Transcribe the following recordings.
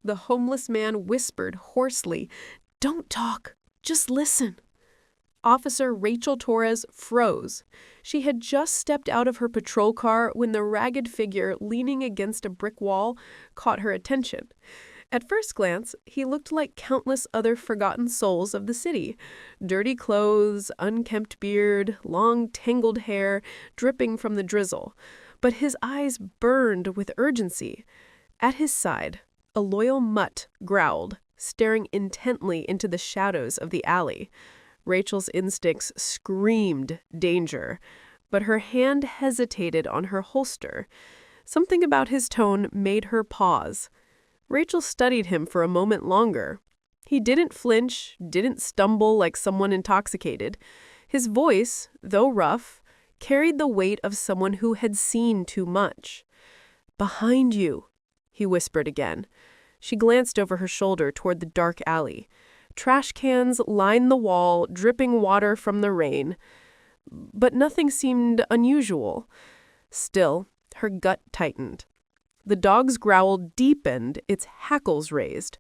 The homeless man whispered hoarsely, "Don't talk, just listen." Officer Rachel Torres froze. She had just stepped out of her patrol car when the ragged figure leaning against a brick wall caught her attention. At first glance, he looked like countless other forgotten souls of the city. Dirty clothes, unkempt beard, long tangled hair dripping from the drizzle. But his eyes burned with urgency. At his side, a loyal mutt growled, staring intently into the shadows of the alley. Rachel's instincts screamed danger, but her hand hesitated on her holster. Something about his tone made her pause. Rachel studied him for a moment longer. He didn't flinch, didn't stumble like someone intoxicated. His voice, though rough, carried the weight of someone who had seen too much. "Behind you," he whispered again. She glanced over her shoulder toward the dark alley. Trash cans lined the wall, dripping water from the rain. But nothing seemed unusual. Still, her gut tightened. The dog's growl deepened, its hackles raised.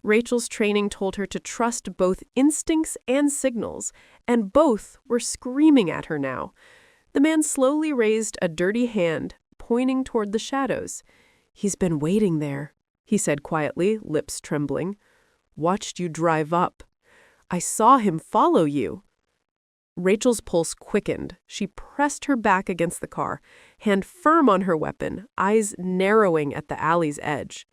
Rachel's training told her to trust both instincts and signals, and both were screaming at her now. The man slowly raised a dirty hand, pointing toward the shadows. "He's been waiting there," he said quietly, lips trembling. "Watched you drive up. I saw him follow you." Rachel's pulse quickened. She pressed her back against the car, hand firm on her weapon, eyes narrowing at the alley's edge.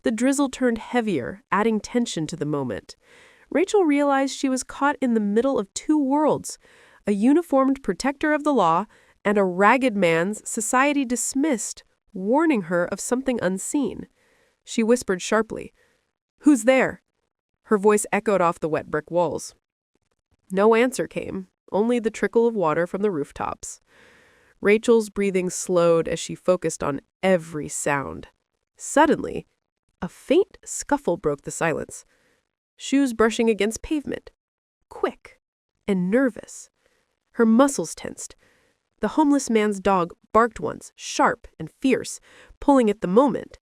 The drizzle turned heavier, adding tension to the moment. Rachel realized she was caught in the middle of two worlds, a uniformed protector of the law and a ragged man's society dismissed, warning her of something unseen. She whispered sharply, "Who's there?" Her voice echoed off the wet brick walls. No answer came, only the trickle of water from the rooftops. Rachel's breathing slowed as she focused on every sound. Suddenly, a faint scuffle broke the silence. Shoes brushing against pavement. Quick and nervous. Her muscles tensed. The homeless man's dog barked once, sharp and fierce, pulling at the moment.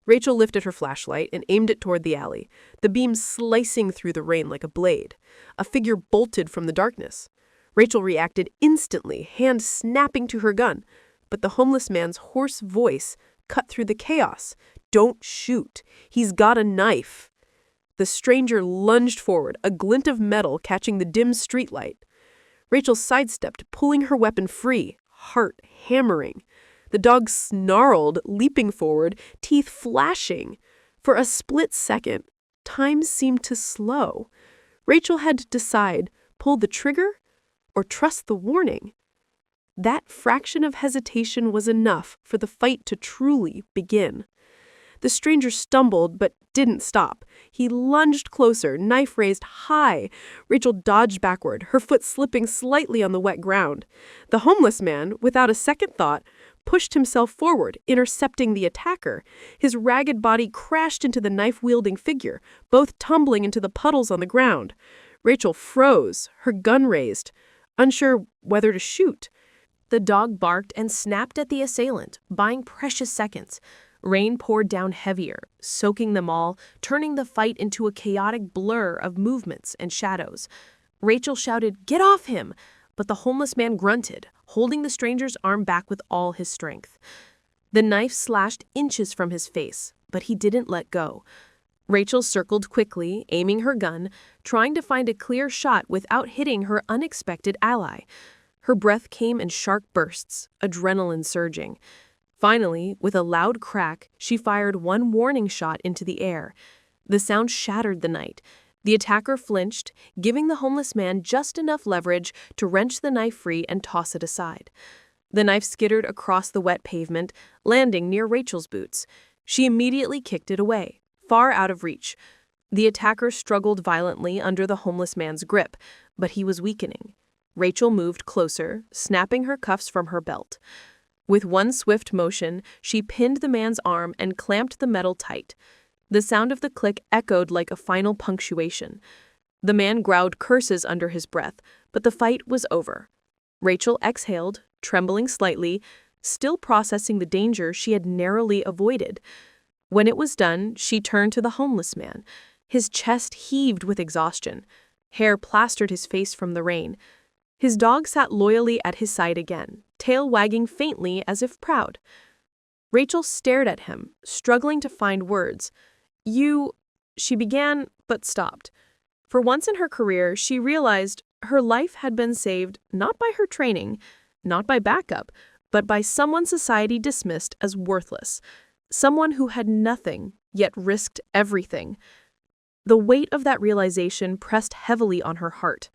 Rachel lifted her flashlight and aimed it toward the alley, the beam slicing through the rain like a blade. A figure bolted from the darkness. Rachel reacted instantly, hand snapping to her gun, but the homeless man's hoarse voice cut through the chaos. "Don't shoot. He's got a knife." The stranger lunged forward, a glint of metal catching the dim streetlight. Rachel sidestepped, pulling her weapon free, heart hammering. The dog snarled, leaping forward, teeth flashing. For a split second, time seemed to slow. Rachel had to decide, pull the trigger or trust the warning. That fraction of hesitation was enough for the fight to truly begin. The stranger stumbled but didn't stop. He lunged closer, knife raised high. Rachel dodged backward, her foot slipping slightly on the wet ground. The homeless man, without a second thought, pushed himself forward, intercepting the attacker. His ragged body crashed into the knife-wielding figure, both tumbling into the puddles on the ground. Rachel froze, her gun raised, unsure whether to shoot. The dog barked and snapped at the assailant, buying precious seconds. Rain poured down heavier, soaking them all, turning the fight into a chaotic blur of movements and shadows. Rachel shouted, "Get off him!" But the homeless man grunted, holding the stranger's arm back with all his strength. The knife slashed inches from his face, but he didn't let go. Rachel circled quickly, aiming her gun, trying to find a clear shot without hitting her unexpected ally. Her breath came in sharp bursts, adrenaline surging. Finally, with a loud crack, she fired one warning shot into the air. The sound shattered the night. The attacker flinched, giving the homeless man just enough leverage to wrench the knife free and toss it aside. The knife skittered across the wet pavement, landing near Rachel's boots. She immediately kicked it away, far out of reach. The attacker struggled violently under the homeless man's grip, but he was weakening. Rachel moved closer, snapping her cuffs from her belt. With one swift motion, she pinned the man's arm and clamped the metal tight. The sound of the click echoed like a final punctuation. The man growled curses under his breath, but the fight was over. Rachel exhaled, trembling slightly, still processing the danger she had narrowly avoided. When it was done, she turned to the homeless man. His chest heaved with exhaustion. Hair plastered his face from the rain. His dog sat loyally at his side again, tail wagging faintly as if proud. Rachel stared at him, struggling to find words. She began, but stopped. For once in her career, she realized her life had been saved not by her training, not by backup, but by someone society dismissed as worthless. Someone who had nothing, yet risked everything. The weight of that realization pressed heavily on her heart.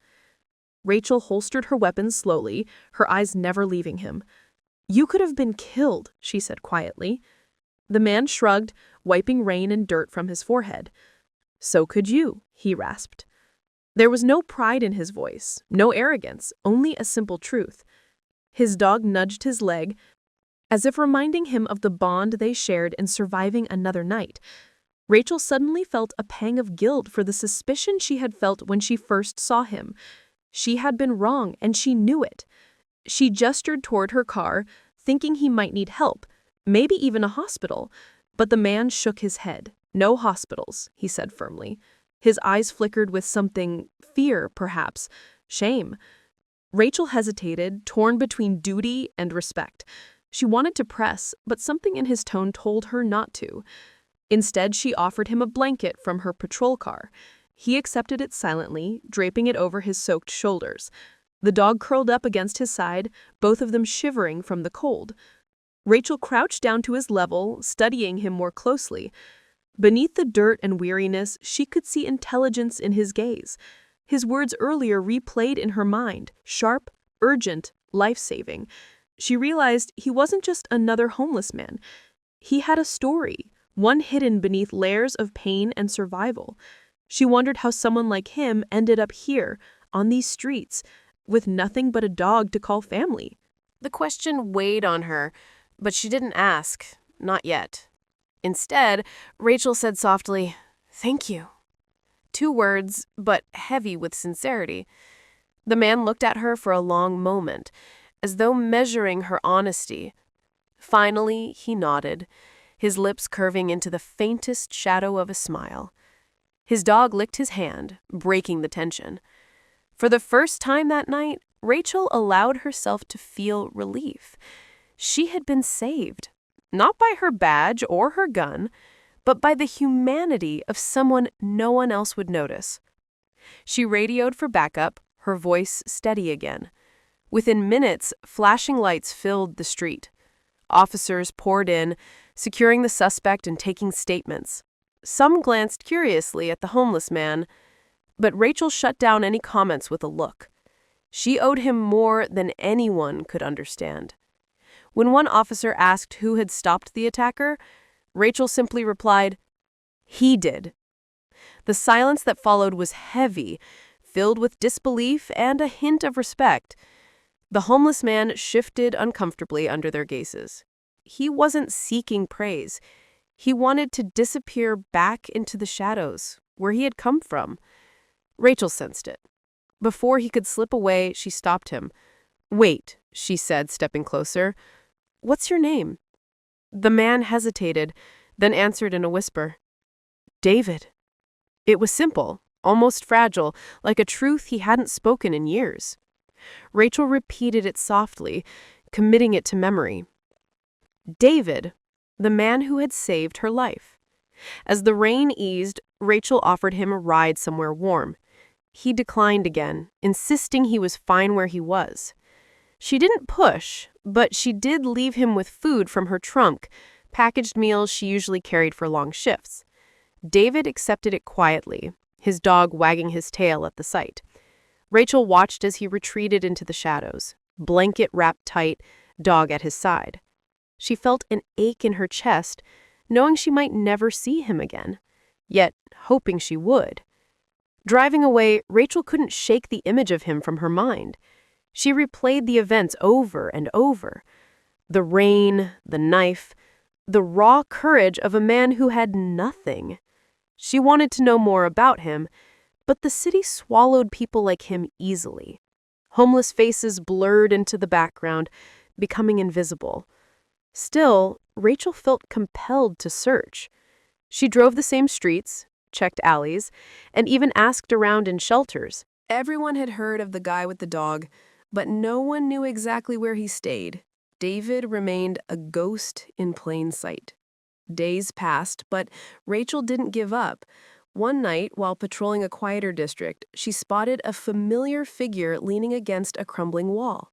Rachel holstered her weapon slowly, her eyes never leaving him. "You could have been killed," she said quietly. The man shrugged, wiping rain and dirt from his forehead. "So could you," he rasped. There was no pride in his voice, no arrogance, only a simple truth. His dog nudged his leg, as if reminding him of the bond they shared in surviving another night. Rachel suddenly felt a pang of guilt for the suspicion she had felt when she first saw him. She had been wrong, and she knew it. She gestured toward her car, thinking he might need help, maybe even a hospital. But the man shook his head. "No hospitals," he said firmly. His eyes flickered with something, fear, perhaps, shame. Rachel hesitated, torn between duty and respect. She wanted to press, but something in his tone told her not to. Instead, she offered him a blanket from her patrol car. He accepted it silently, draping it over his soaked shoulders. The dog curled up against his side, both of them shivering from the cold. Rachel crouched down to his level, studying him more closely. Beneath the dirt and weariness, she could see intelligence in his gaze. His words earlier replayed in her mind, sharp, urgent, life-saving. She realized he wasn't just another homeless man. He had a story, one hidden beneath layers of pain and survival. She wondered how someone like him ended up here, on these streets, with nothing but a dog to call family. The question weighed on her, but she didn't ask, not yet. Instead, Rachel said softly, "Thank you." 2 words, but heavy with sincerity. The man looked at her for a long moment, as though measuring her honesty. Finally, he nodded, his lips curving into the faintest shadow of a smile. His dog licked his hand, breaking the tension. For the first time that night, Rachel allowed herself to feel relief. She had been saved, not by her badge or her gun, but by the humanity of someone no one else would notice. She radioed for backup, her voice steady again. Within minutes, flashing lights filled the street. Officers poured in, securing the suspect and taking statements. Some glanced curiously at the homeless man, but Rachel shut down any comments with a look. She owed him more than anyone could understand. When one officer asked who had stopped the attacker, Rachel simply replied, "He did." The silence that followed was heavy, filled with disbelief and a hint of respect. The homeless man shifted uncomfortably under their gazes. He wasn't seeking praise. He wanted to disappear back into the shadows, where he had come from. Rachel sensed it. Before he could slip away, she stopped him. "Wait," she said, stepping closer. "What's your name?" The man hesitated, then answered in a whisper, "David." It was simple, almost fragile, like a truth he hadn't spoken in years. Rachel repeated it softly, committing it to memory. David, the man who had saved her life. As the rain eased, Rachel offered him a ride somewhere warm. He declined again, insisting he was fine where he was. She didn't push, but she did leave him with food from her trunk, packaged meals she usually carried for long shifts. David accepted it quietly, his dog wagging his tail at the sight. Rachel watched as he retreated into the shadows, blanket wrapped tight, dog at his side. She felt an ache in her chest, knowing she might never see him again, yet hoping she would. Driving away, Rachel couldn't shake the image of him from her mind. She replayed the events over and over. The rain, the knife, the raw courage of a man who had nothing. She wanted to know more about him, but the city swallowed people like him easily. Homeless faces blurred into the background, becoming invisible. Still, Rachel felt compelled to search. She drove the same streets, checked alleys, and even asked around in shelters. Everyone had heard of the guy with the dog, but no one knew exactly where he stayed. David remained a ghost in plain sight. Days passed, but Rachel didn't give up. One night, while patrolling a quieter district, she spotted a familiar figure leaning against a crumbling wall.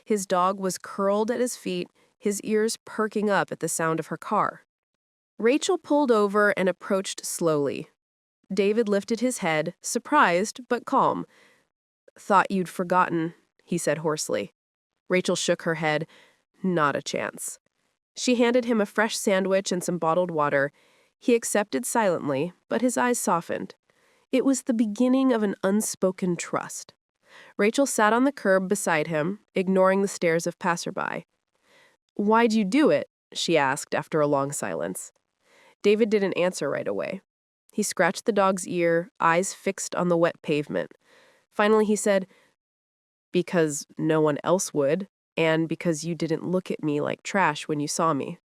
His dog was curled at his feet, his ears perking up at the sound of her car. Rachel pulled over and approached slowly. David lifted his head, surprised but calm. "Thought you'd forgotten," he said hoarsely. Rachel shook her head. Not a chance. She handed him a fresh sandwich and some bottled water. He accepted silently, but his eyes softened. It was the beginning of an unspoken trust. Rachel sat on the curb beside him, ignoring the stares of passerby. "Why'd you do it?" she asked after a long silence. David didn't answer right away. He scratched the dog's ear, eyes fixed on the wet pavement. Finally he said, "Because no one else would, and because you didn't look at me like trash when you saw me."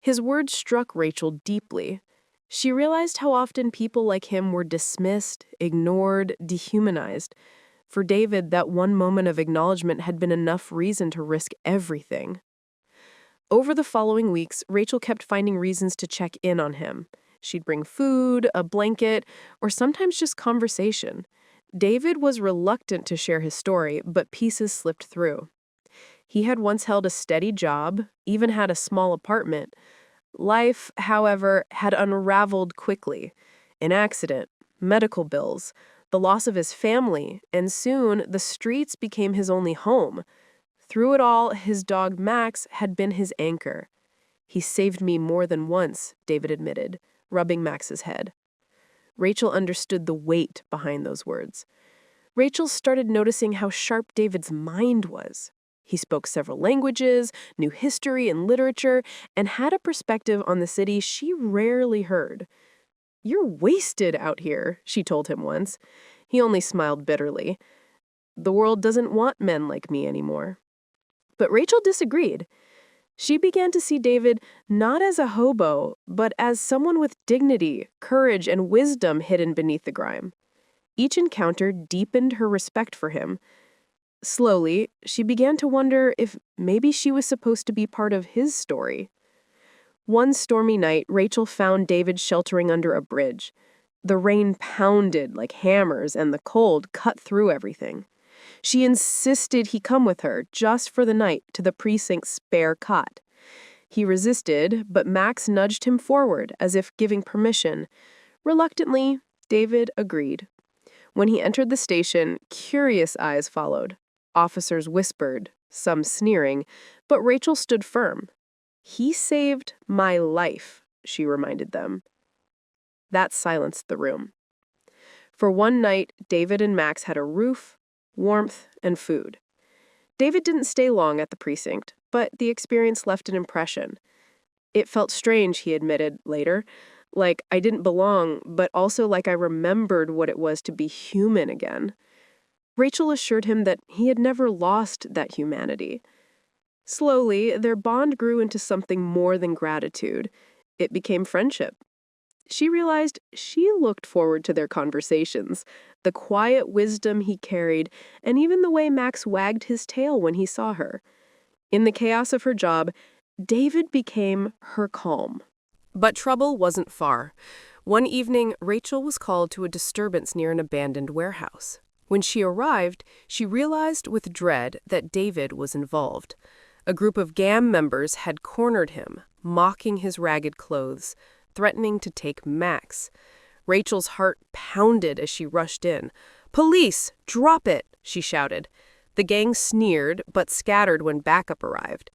His words struck Rachel deeply. She realized how often people like him were dismissed, ignored, dehumanized. For David, that one moment of acknowledgement had been enough reason to risk everything. Over the following weeks, Rachel kept finding reasons to check in on him. She'd bring food, a blanket, or sometimes just conversation. David was reluctant to share his story, but pieces slipped through. He had once held a steady job, even had a small apartment. Life, however, had unraveled quickly. An accident, medical bills, the loss of his family, and soon the streets became his only home. Through it all, his dog Max had been his anchor. "He saved me more than once," David admitted, rubbing Max's head. Rachel understood the weight behind those words. Rachel started noticing how sharp David's mind was. He spoke several languages, knew history and literature, and had a perspective on the city she rarely heard. "You're wasted out here," she told him once. He only smiled bitterly. "The world doesn't want men like me anymore." But Rachel disagreed. She began to see David not as a hobo, but as someone with dignity, courage, and wisdom hidden beneath the grime. Each encounter deepened her respect for him. Slowly, she began to wonder if maybe she was supposed to be part of his story. One stormy night, Rachel found David sheltering under a bridge. The rain pounded like hammers, and the cold cut through everything. She insisted he come with her, just for the night, to the precinct's spare cot. He resisted, but Max nudged him forward, as if giving permission. Reluctantly, David agreed. When he entered the station, curious eyes followed. Officers whispered, some sneering, but Rachel stood firm. "He saved my life," she reminded them. That silenced the room. For one night, David and Max had a roof, warmth, and food. David didn't stay long at the precinct, but the experience left an impression. "It felt strange," he admitted later, "like I didn't belong, but also like I remembered what it was to be human again." Rachel assured him that he had never lost that humanity. Slowly, their bond grew into something more than gratitude. It became friendship. She realized she looked forward to their conversations, the quiet wisdom he carried, and even the way Max wagged his tail when he saw her. In the chaos of her job, David became her calm. But trouble wasn't far. One evening, Rachel was called to a disturbance near an abandoned warehouse. When she arrived, she realized with dread that David was involved. A group of gang members had cornered him, mocking his ragged clothes, threatening to take Max. Rachel's heart pounded as she rushed in. "Police, drop it!" she shouted. The gang sneered, but scattered when backup arrived.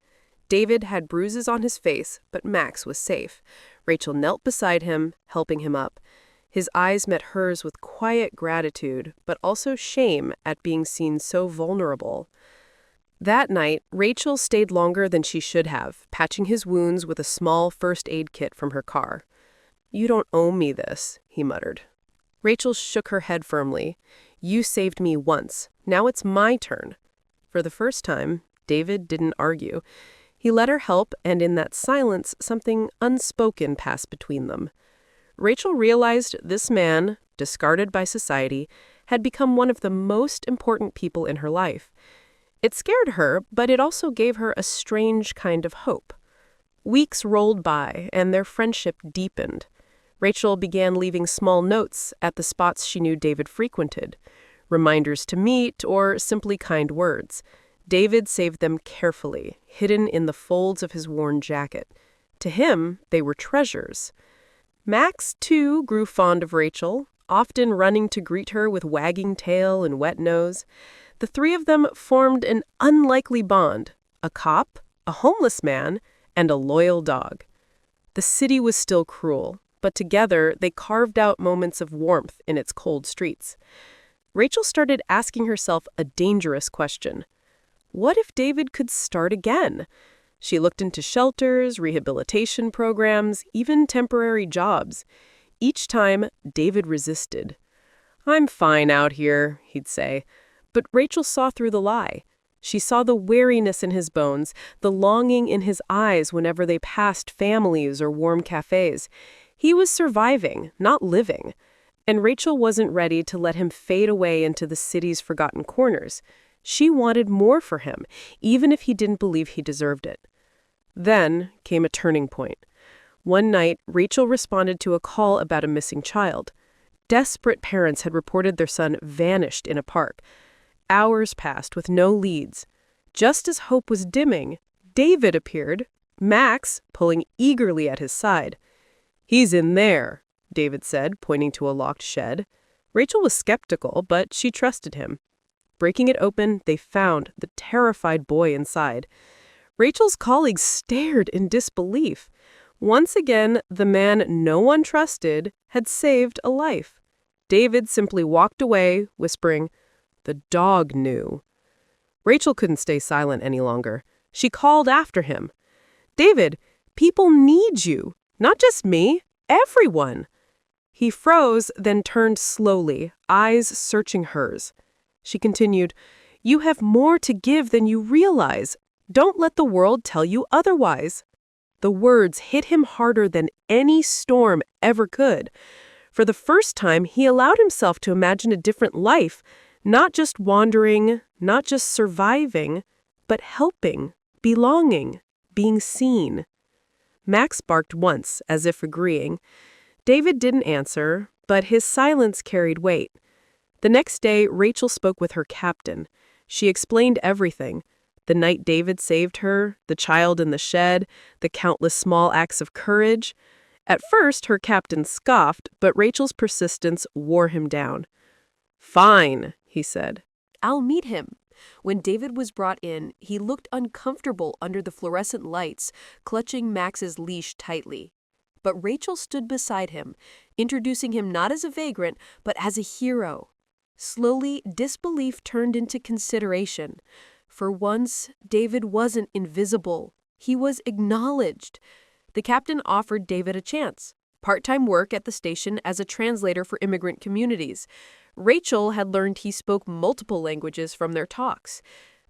David had bruises on his face, but Max was safe. Rachel knelt beside him, helping him up. His eyes met hers with quiet gratitude, but also shame at being seen so vulnerable. That night, Rachel stayed longer than she should have, patching his wounds with a small first aid kit from her car. "You don't owe me this," he muttered. Rachel shook her head firmly. "You saved me once. Now it's my turn." For the first time, David didn't argue. He let her help, and in that silence, something unspoken passed between them. Rachel realized this man, discarded by society, had become one of the most important people in her life. It scared her, but it also gave her a strange kind of hope. Weeks rolled by, and their friendship deepened. Rachel began leaving small notes at the spots she knew David frequented, reminders to meet or simply kind words. David saved them carefully, hidden in the folds of his worn jacket. To him, they were treasures. Max, too, grew fond of Rachel, often running to greet her with wagging tail and wet nose. The three of them formed an unlikely bond: a cop, a homeless man, and a loyal dog. The city was still cruel, but together they carved out moments of warmth in its cold streets. Rachel started asking herself a dangerous question. What if David could start again? She looked into shelters, rehabilitation programs, even temporary jobs. Each time, David resisted. "I'm fine out here," he'd say. But Rachel saw through the lie. She saw the weariness in his bones, the longing in his eyes whenever they passed families or warm cafes. He was surviving, not living. And Rachel wasn't ready to let him fade away into the city's forgotten corners. She wanted more for him, even if he didn't believe he deserved it. Then came a turning point. One night, Rachel responded to a call about a missing child. Desperate parents had reported their son vanished in a park. Hours passed with no leads. Just as hope was dimming, David appeared, Max pulling eagerly at his side. "He's in there," David said, pointing to a locked shed. Rachel was skeptical, but she trusted him. Breaking it open, they found the terrified boy inside. Rachel's colleagues stared in disbelief. Once again, the man no one trusted had saved a life. David simply walked away, whispering, "The dog knew." Rachel couldn't stay silent any longer. She called after him. "David, people need you. Not just me, everyone." He froze, then turned slowly, eyes searching hers. She continued, "You have more to give than you realize. Don't let the world tell you otherwise." The words hit him harder than any storm ever could. For the first time, he allowed himself to imagine a different life, not just wandering, not just surviving, but helping, belonging, being seen. Max barked once, as if agreeing. David didn't answer, but his silence carried weight. The next day, Rachel spoke with her captain. She explained everything. The night David saved her, the child in the shed, the countless small acts of courage. At first, her captain scoffed, but Rachel's persistence wore him down. "Fine," he said. "I'll meet him." When David was brought in, he looked uncomfortable under the fluorescent lights, clutching Max's leash tightly. But Rachel stood beside him, introducing him not as a vagrant, but as a hero. Slowly, disbelief turned into consideration. For once, David wasn't invisible. He was acknowledged. The captain offered David a chance: part-time work at the station as a translator for immigrant communities. Rachel had learned he spoke multiple languages from their talks.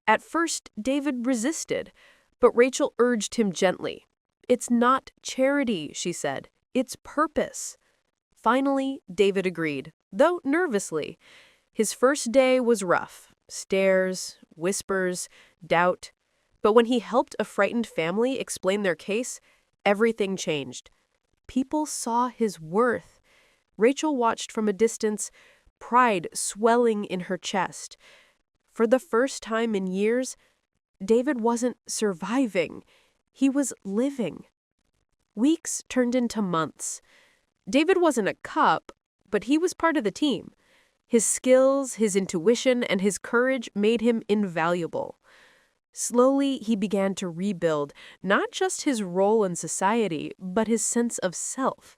At first, David resisted, but Rachel urged him gently. "It's not charity," she said. "It's purpose." Finally, David agreed, though nervously. His first day was rough. Stares, whispers, doubt. But when he helped a frightened family explain their case, everything changed. People saw his worth. Rachel watched from a distance, pride swelling in her chest. For the first time in years, David wasn't surviving. He was living. Weeks turned into months. David wasn't a cop, but he was part of the team. His skills, his intuition, and his courage made him invaluable. Slowly, he began to rebuild not just his role in society, but his sense of self.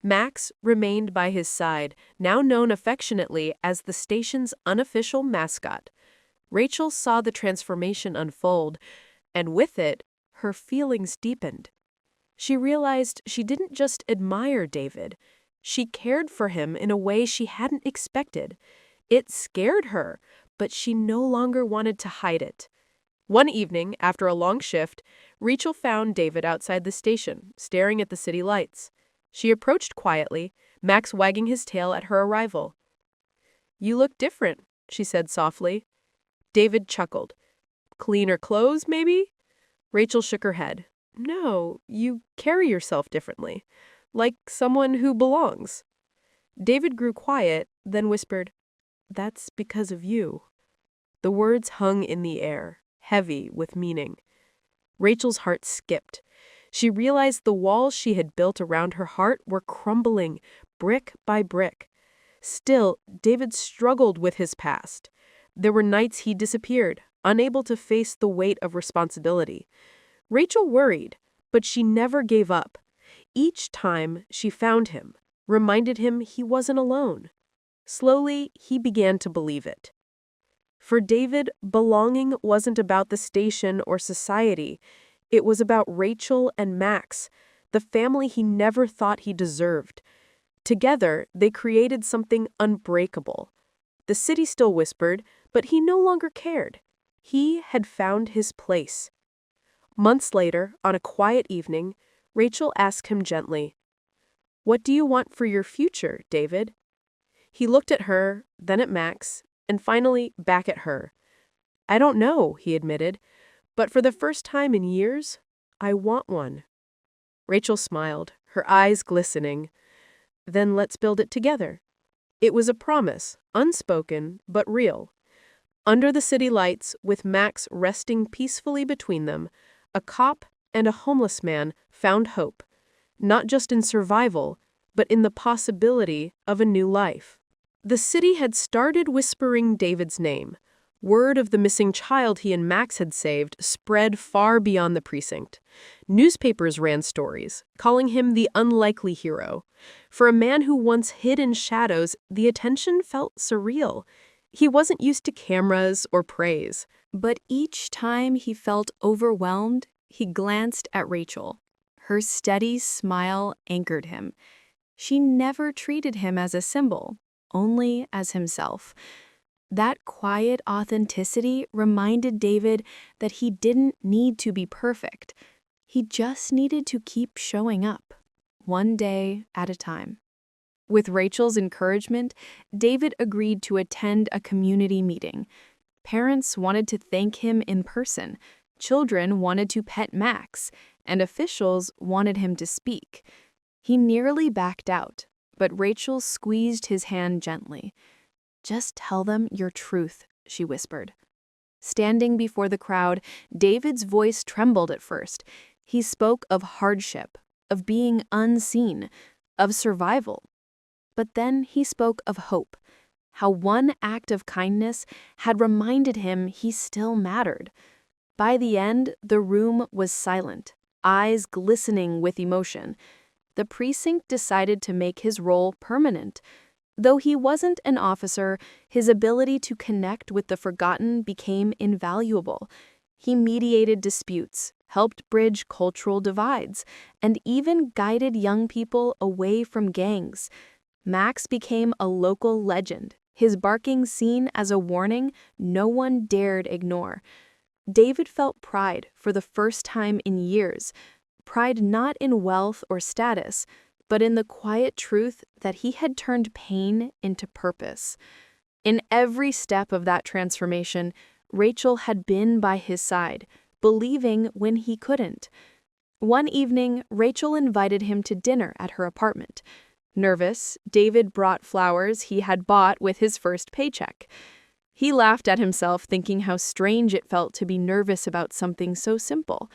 Max remained by his side, now known affectionately as the station's unofficial mascot. Rachel saw the transformation unfold, and with it, her feelings deepened. She realized she didn't just admire David. She cared for him in a way she hadn't expected. It scared her, but she no longer wanted to hide it. One evening, after a long shift, Rachel found David outside the station, staring at the city lights. She approached quietly, Max wagging his tail at her arrival. "You look different," she said softly. David chuckled. "Cleaner clothes, maybe?" Rachel shook her head. "No, you carry yourself differently, like someone who belongs." David grew quiet, then whispered, "That's because of you." The words hung in the air, heavy with meaning. Rachel's heart skipped. She realized the walls she had built around her heart were crumbling, brick by brick. Still, David struggled with his past. There were nights he disappeared, unable to face the weight of responsibility. Rachel worried, but she never gave up. Each time she found him, reminded him he wasn't alone. Slowly, he began to believe it. For David, belonging wasn't about the station or society. It was about Rachel and Max, the family he never thought he deserved. Together, they created something unbreakable. The city still whispered, but he no longer cared. He had found his place. Months later, on a quiet evening, Rachel asked him gently, "What do you want for your future, David?" He looked at her, then at Max, and finally back at her. "I don't know," he admitted, "but for the first time in years, I want one." Rachel smiled, her eyes glistening. "Then let's build it together." It was a promise, unspoken but real. Under the city lights, with Max resting peacefully between them, a cop and a homeless man found hope, not just in survival, but in the possibility of a new life. The city had started whispering David's name. Word of the missing child he and Max had saved spread far beyond the precinct. Newspapers ran stories, calling him the unlikely hero. For a man who once hid in shadows, the attention felt surreal. He wasn't used to cameras or praise. But each time he felt overwhelmed, he glanced at Rachel. Her steady smile anchored him. She never treated him as a symbol, only as himself. That quiet authenticity reminded David that he didn't need to be perfect. He just needed to keep showing up, one day at a time. With Rachel's encouragement, David agreed to attend a community meeting. Parents wanted to thank him in person, children wanted to pet Max, and officials wanted him to speak. He nearly backed out, but Rachel squeezed his hand gently. "Just tell them your truth," she whispered. Standing before the crowd, David's voice trembled at first. He spoke of hardship, of being unseen, of survival. But then he spoke of hope, how one act of kindness had reminded him he still mattered. By the end, the room was silent, eyes glistening with emotion. The precinct decided to make his role permanent. Though he wasn't an officer, his ability to connect with the forgotten became invaluable. He mediated disputes, helped bridge cultural divides, and even guided young people away from gangs. Max became a local legend, his barking seen as a warning no one dared ignore. David felt pride for the first time in years, pride not in wealth or status, but in the quiet truth that he had turned pain into purpose. In every step of that transformation, Rachel had been by his side, believing when he couldn't. One evening, Rachel invited him to dinner at her apartment. Nervous, David brought flowers he had bought with his first paycheck. He laughed at himself, thinking how strange it felt to be nervous about something so simple.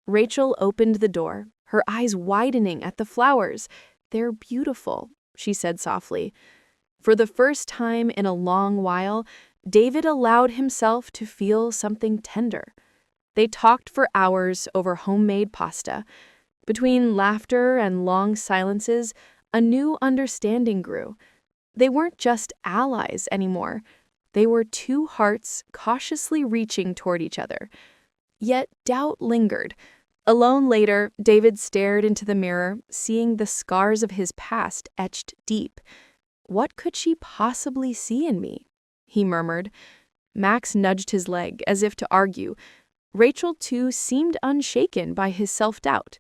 Rachel opened the door, her eyes widening at the flowers. "They're beautiful," she said softly. For the first time in a long while, David allowed himself to feel something tender. They talked for hours over homemade pasta. Between laughter and long silences, a new understanding grew. They weren't just allies anymore. They were two hearts cautiously reaching toward each other. Yet doubt lingered. Alone later, David stared into the mirror, seeing the scars of his past etched deep. "What could she possibly see in me?" he murmured. Max nudged his leg as if to argue, Rachel, too, seemed unshaken by his self-doubt.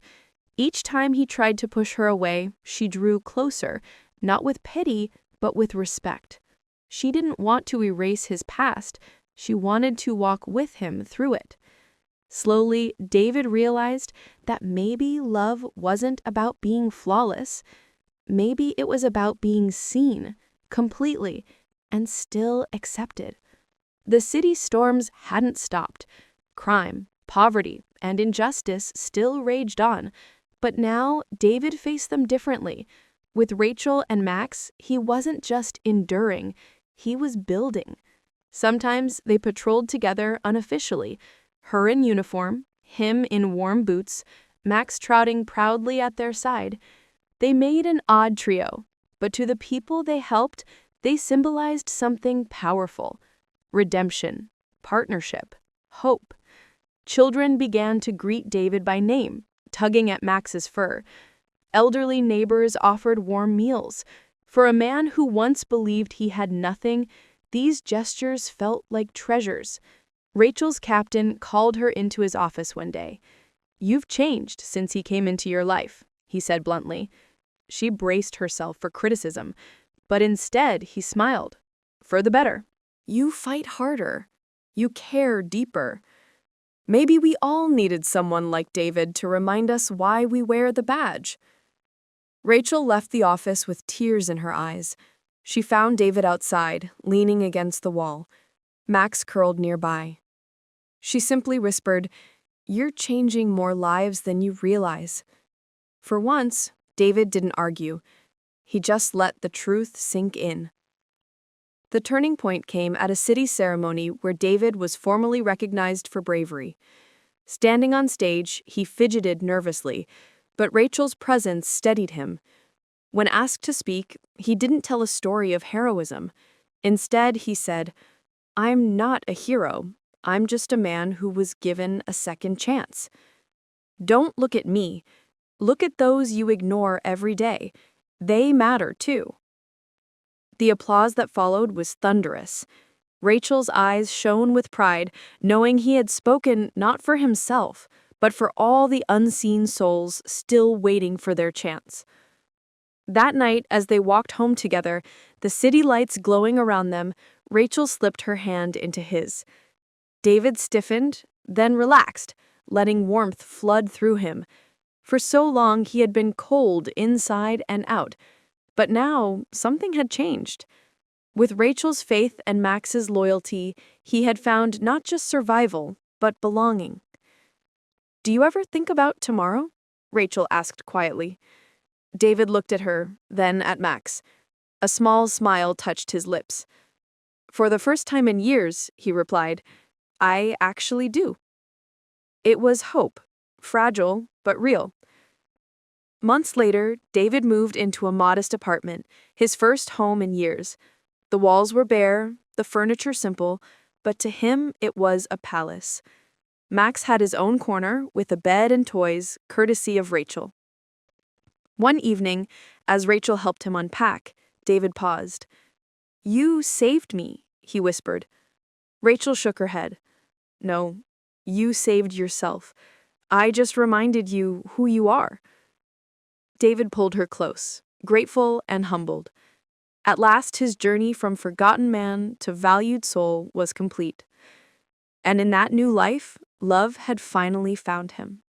Each time he tried to push her away, she drew closer, not with pity, but with respect. She didn't want to erase his past. She wanted to walk with him through it. Slowly, David realized that maybe love wasn't about being flawless. Maybe it was about being seen, completely, and still accepted. The city's storms hadn't stopped. Crime, poverty, and injustice still raged on, but now David faced them differently. With Rachel and Max, he wasn't just enduring, he was building. Sometimes they patrolled together unofficially, her in uniform, him in warm boots, Max trotting proudly at their side. They made an odd trio, but to the people they helped, they symbolized something powerful: redemption, partnership, hope. Children began to greet David by name, tugging at Max's fur. Elderly neighbors offered warm meals. For a man who once believed he had nothing, these gestures felt like treasures. Rachel's captain called her into his office one day. "You've changed since he came into your life," he said bluntly. She braced herself for criticism, but instead he smiled. "For the better. You fight harder. You care deeper. Maybe we all needed someone like David to remind us why we wear the badge." Rachel left the office with tears in her eyes. She found David outside, leaning against the wall. Max curled nearby. She simply whispered, "You're changing more lives than you realize." For once, David didn't argue. He just let the truth sink in. The turning point came at a city ceremony where David was formally recognized for bravery. Standing on stage, he fidgeted nervously, but Rachel's presence steadied him. When asked to speak, he didn't tell a story of heroism. Instead, he said, "I'm not a hero. I'm just a man who was given a second chance. Don't look at me. Look at those you ignore every day. They matter too." The applause that followed was thunderous. Rachel's eyes shone with pride, knowing he had spoken not for himself, but for all the unseen souls still waiting for their chance. That night, as they walked home together, the city lights glowing around them, Rachel slipped her hand into his. David stiffened, then relaxed, letting warmth flood through him. For so long he had been cold inside and out, but now something had changed. With Rachel's faith and Max's loyalty, he had found not just survival, but belonging. "Do you ever think about tomorrow?" Rachel asked quietly. David looked at her, then at Max. A small smile touched his lips. "For the first time in years," he replied, "I actually do." It was hope, fragile but real. Months later, David moved into a modest apartment, his first home in years. The walls were bare, the furniture simple, but to him it was a palace. Max had his own corner with a bed and toys, courtesy of Rachel. One evening, as Rachel helped him unpack, David paused. "You saved me," he whispered. Rachel shook her head. "No, you saved yourself. I just reminded you who you are." David pulled her close, grateful and humbled. At last, his journey from forgotten man to valued soul was complete. And in that new life, love had finally found him.